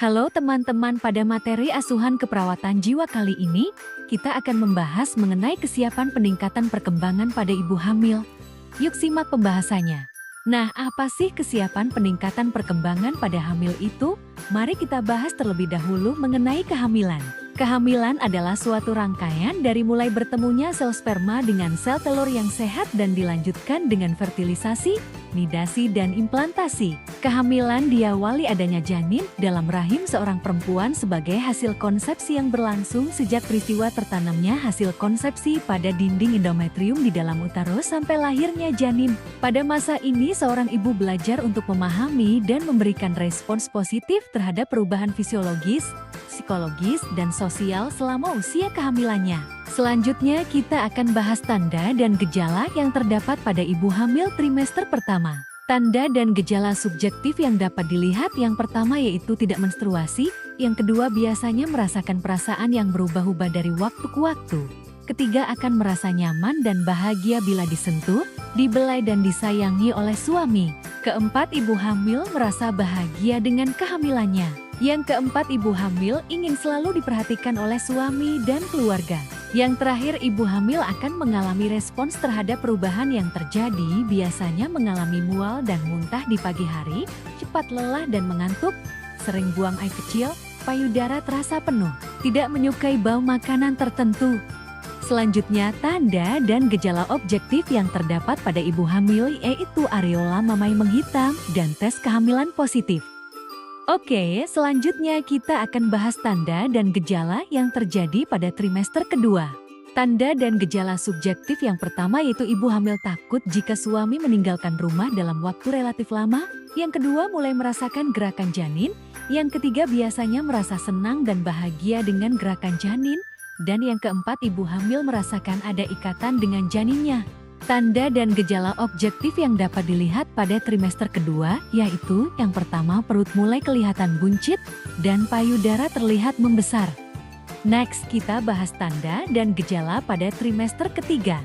Halo teman-teman, pada materi asuhan keperawatan jiwa kali ini, kita akan membahas mengenai kesiapan peningkatan perkembangan pada ibu hamil. Yuk simak pembahasannya. Nah, apa sih kesiapan peningkatan perkembangan pada hamil itu? Mari kita bahas terlebih dahulu mengenai kehamilan. Kehamilan adalah suatu rangkaian dari mulai bertemunya sel sperma dengan sel telur yang sehat dan dilanjutkan dengan fertilisasi, nidasi, dan implantasi. Kehamilan diawali adanya janin dalam rahim seorang perempuan sebagai hasil konsepsi yang berlangsung sejak peristiwa tertanamnya hasil konsepsi pada dinding endometrium di dalam uterus sampai lahirnya janin. Pada masa ini seorang ibu belajar untuk memahami dan memberikan respons positif terhadap perubahan fisiologis, psikologis, dan sosial selama usia kehamilannya. Selanjutnya kita akan bahas tanda dan gejala yang terdapat pada ibu hamil trimester pertama. Tanda dan gejala subjektif yang dapat dilihat yang pertama yaitu tidak menstruasi, yang kedua biasanya merasakan perasaan yang berubah-ubah dari waktu ke waktu. Ketiga akan merasa nyaman dan bahagia bila disentuh, dibelai dan disayangi oleh suami. Keempat, ibu hamil merasa bahagia dengan kehamilannya. Yang keempat, ibu hamil ingin selalu diperhatikan oleh suami dan keluarga. Yang terakhir, ibu hamil akan mengalami respons terhadap perubahan yang terjadi, biasanya mengalami mual dan muntah di pagi hari, cepat lelah dan mengantuk, sering buang air kecil, payudara terasa penuh, tidak menyukai bau makanan tertentu. Selanjutnya, tanda dan gejala objektif yang terdapat pada ibu hamil yaitu areola mamai menghitam dan tes kehamilan positif. Oke, selanjutnya kita akan bahas tanda dan gejala yang terjadi pada trimester kedua. Tanda dan gejala subjektif yang pertama yaitu ibu hamil takut jika suami meninggalkan rumah dalam waktu relatif lama. Yang kedua, mulai merasakan gerakan janin. Yang ketiga, biasanya merasa senang dan bahagia dengan gerakan janin. Dan yang keempat, ibu hamil merasakan ada ikatan dengan janinnya. Tanda dan gejala objektif yang dapat dilihat pada trimester kedua yaitu yang pertama, perut mulai kelihatan buncit dan payudara terlihat membesar. Next, kita bahas tanda dan gejala pada trimester ketiga.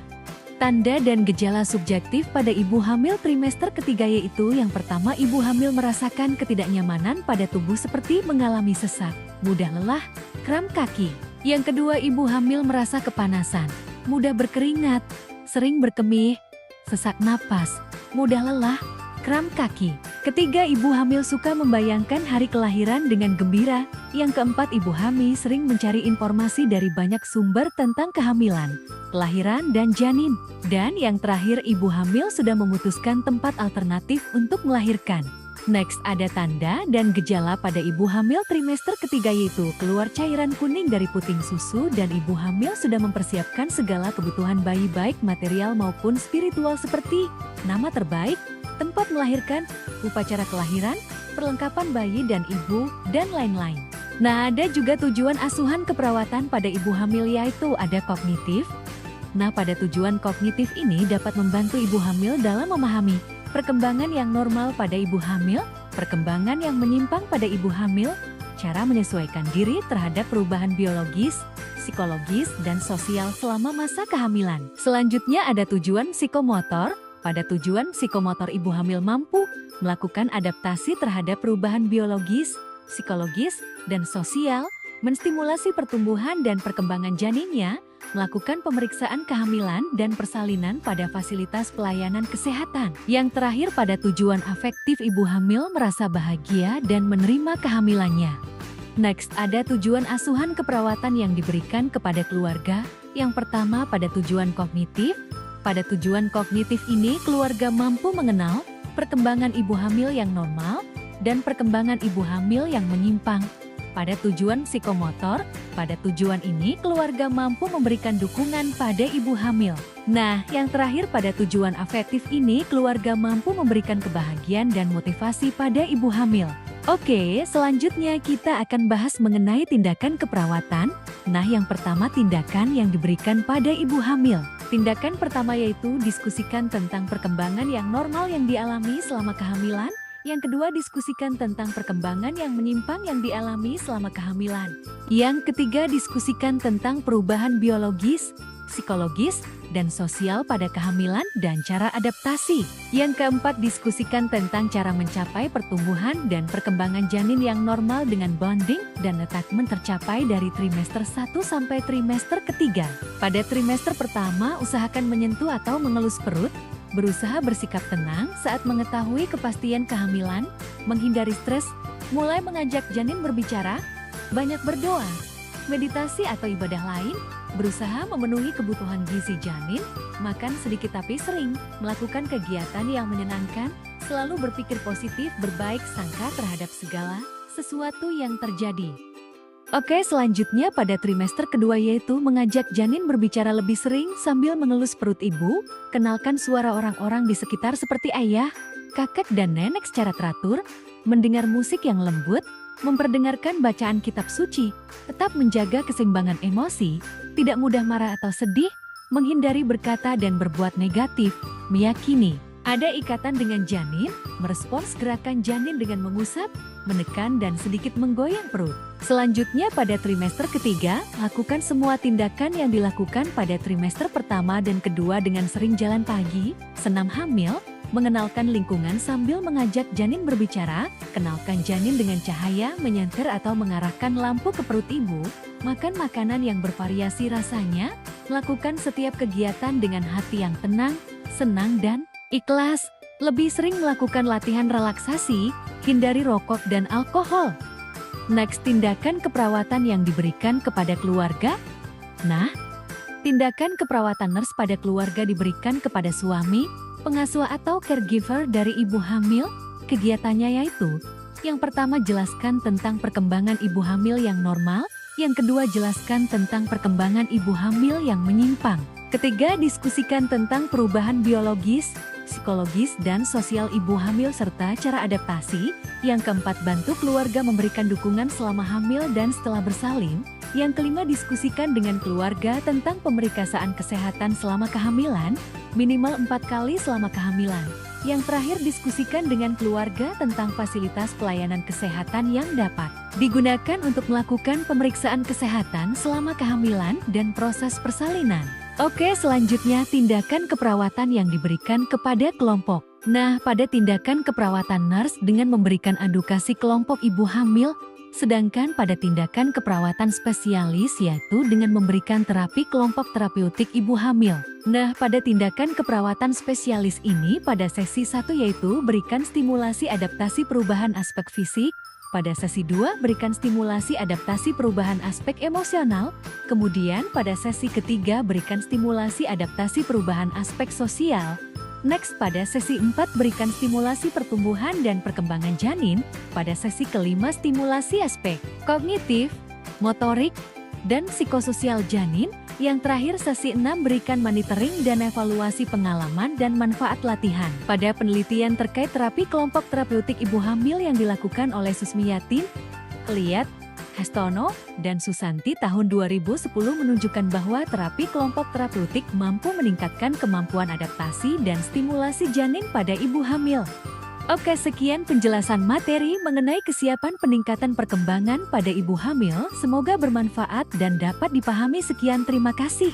Tanda dan gejala subjektif pada ibu hamil trimester ketiga yaitu yang pertama, ibu hamil merasakan ketidaknyamanan pada tubuh seperti mengalami sesak, mudah lelah, kram kaki. Yang kedua, ibu hamil merasa kepanasan, mudah berkeringat, sering berkemih, sesak napas, mudah lelah, kram kaki. Ketiga, ibu hamil suka membayangkan hari kelahiran dengan gembira. Yang keempat, ibu hamil sering mencari informasi dari banyak sumber tentang kehamilan, kelahiran, dan janin. Dan yang terakhir, ibu hamil sudah memutuskan tempat alternatif untuk melahirkan. Next, ada tanda dan gejala pada ibu hamil trimester ketiga yaitu keluar cairan kuning dari puting susu dan ibu hamil sudah mempersiapkan segala kebutuhan bayi baik material maupun spiritual seperti nama terbaik, tempat melahirkan, upacara kelahiran, perlengkapan bayi dan ibu, dan lain-lain. Nah, ada juga tujuan asuhan keperawatan pada ibu hamil yaitu ada kognitif. Nah, pada tujuan kognitif ini dapat membantu ibu hamil dalam memahami perkembangan yang normal pada ibu hamil, perkembangan yang menyimpang pada ibu hamil, cara menyesuaikan diri terhadap perubahan biologis, psikologis, dan sosial selama masa kehamilan. Selanjutnya ada tujuan psikomotor. Pada tujuan psikomotor ibu hamil mampu melakukan adaptasi terhadap perubahan biologis, psikologis, dan sosial, menstimulasi pertumbuhan dan perkembangan janinnya, melakukan pemeriksaan kehamilan dan persalinan pada fasilitas pelayanan kesehatan. Yang terakhir, pada tujuan afektif ibu hamil merasa bahagia dan menerima kehamilannya. Next, ada tujuan asuhan keperawatan yang diberikan kepada keluarga. Yang pertama, pada tujuan kognitif. Pada tujuan kognitif ini, keluarga mampu mengenal perkembangan ibu hamil yang normal dan perkembangan ibu hamil yang menyimpang. Pada tujuan psikomotor, pada tujuan ini keluarga mampu memberikan dukungan pada ibu hamil. Nah, yang terakhir pada tujuan afektif ini keluarga mampu memberikan kebahagiaan dan motivasi pada ibu hamil. Oke, selanjutnya kita akan bahas mengenai tindakan keperawatan. Nah, yang pertama tindakan yang diberikan pada ibu hamil. Tindakan pertama yaitu diskusikan tentang perkembangan yang normal yang dialami selama kehamilan. Yang kedua, diskusikan tentang perkembangan yang menyimpang yang dialami selama kehamilan. Yang ketiga, diskusikan tentang perubahan biologis, psikologis, dan sosial pada kehamilan dan cara adaptasi. Yang keempat, diskusikan tentang cara mencapai pertumbuhan dan perkembangan janin yang normal dengan bonding dan attachment tercapai dari trimester 1 sampai trimester ketiga. Pada trimester pertama, usahakan menyentuh atau mengelus perut, berusaha bersikap tenang saat mengetahui kepastian kehamilan, menghindari stres, mulai mengajak janin berbicara, banyak berdoa, meditasi atau ibadah lain, berusaha memenuhi kebutuhan gizi janin, makan sedikit tapi sering, melakukan kegiatan yang menyenangkan, selalu berpikir positif, berbaik sangka terhadap segala sesuatu yang terjadi. Oke, selanjutnya pada trimester kedua yaitu mengajak janin berbicara lebih sering sambil mengelus perut ibu, kenalkan suara orang-orang di sekitar seperti ayah, kakek dan nenek secara teratur, mendengar musik yang lembut, memperdengarkan bacaan kitab suci, tetap menjaga keseimbangan emosi, tidak mudah marah atau sedih, menghindari berkata dan berbuat negatif, meyakini ada ikatan dengan janin, merespons gerakan janin dengan mengusap, menekan dan sedikit menggoyang perut. Selanjutnya pada trimester ketiga, lakukan semua tindakan yang dilakukan pada trimester pertama dan kedua dengan sering jalan pagi, senam hamil, mengenalkan lingkungan sambil mengajak janin berbicara, kenalkan janin dengan cahaya, menyanter atau mengarahkan lampu ke perut ibu, makan makanan yang bervariasi rasanya, melakukan setiap kegiatan dengan hati yang tenang, senang dan ikhlas, lebih sering melakukan latihan relaksasi, hindari rokok dan alkohol. Next, tindakan keperawatan yang diberikan kepada keluarga. Nah, tindakan keperawatan nurse pada keluarga diberikan kepada suami, pengasuh atau caregiver dari ibu hamil. Kegiatannya yaitu, yang pertama jelaskan tentang perkembangan ibu hamil yang normal, yang kedua jelaskan tentang perkembangan ibu hamil yang menyimpang. Ketiga, diskusikan tentang perubahan biologis, psikologis dan sosial ibu hamil serta cara adaptasi. Yang keempat, bantu keluarga memberikan dukungan selama hamil dan setelah bersalin. Yang kelima, diskusikan dengan keluarga tentang pemeriksaan kesehatan selama kehamilan, minimal 4 kali selama kehamilan. Yang terakhir, diskusikan dengan keluarga tentang fasilitas pelayanan kesehatan yang dapat digunakan untuk melakukan pemeriksaan kesehatan selama kehamilan dan proses persalinan. Oke, selanjutnya tindakan keperawatan yang diberikan kepada kelompok. Nah, pada tindakan keperawatan nurse dengan memberikan edukasi kelompok ibu hamil, sedangkan pada tindakan keperawatan spesialis yaitu dengan memberikan terapi kelompok terapeutik ibu hamil. Nah, pada tindakan keperawatan spesialis ini pada sesi 1 yaitu berikan stimulasi adaptasi perubahan aspek fisik, pada sesi 2 berikan stimulasi adaptasi perubahan aspek emosional, kemudian pada sesi ketiga berikan stimulasi adaptasi perubahan aspek sosial. Next, pada sesi 4 berikan stimulasi pertumbuhan dan perkembangan janin, pada sesi kelima stimulasi aspek kognitif, motorik, dan psikososial janin. Yang terakhir sesi 6 berikan monitoring dan evaluasi pengalaman dan manfaat latihan. Pada penelitian terkait terapi kelompok terapeutik ibu hamil yang dilakukan oleh Susmiyatin, Liat, Hastono, dan Susanti tahun 2010 menunjukkan bahwa terapi kelompok terapeutik mampu meningkatkan kemampuan adaptasi dan stimulasi janin pada ibu hamil. Oke, sekian penjelasan materi mengenai kesiapan peningkatan perkembangan pada ibu hamil. Semoga bermanfaat dan dapat dipahami. Sekian, terima kasih.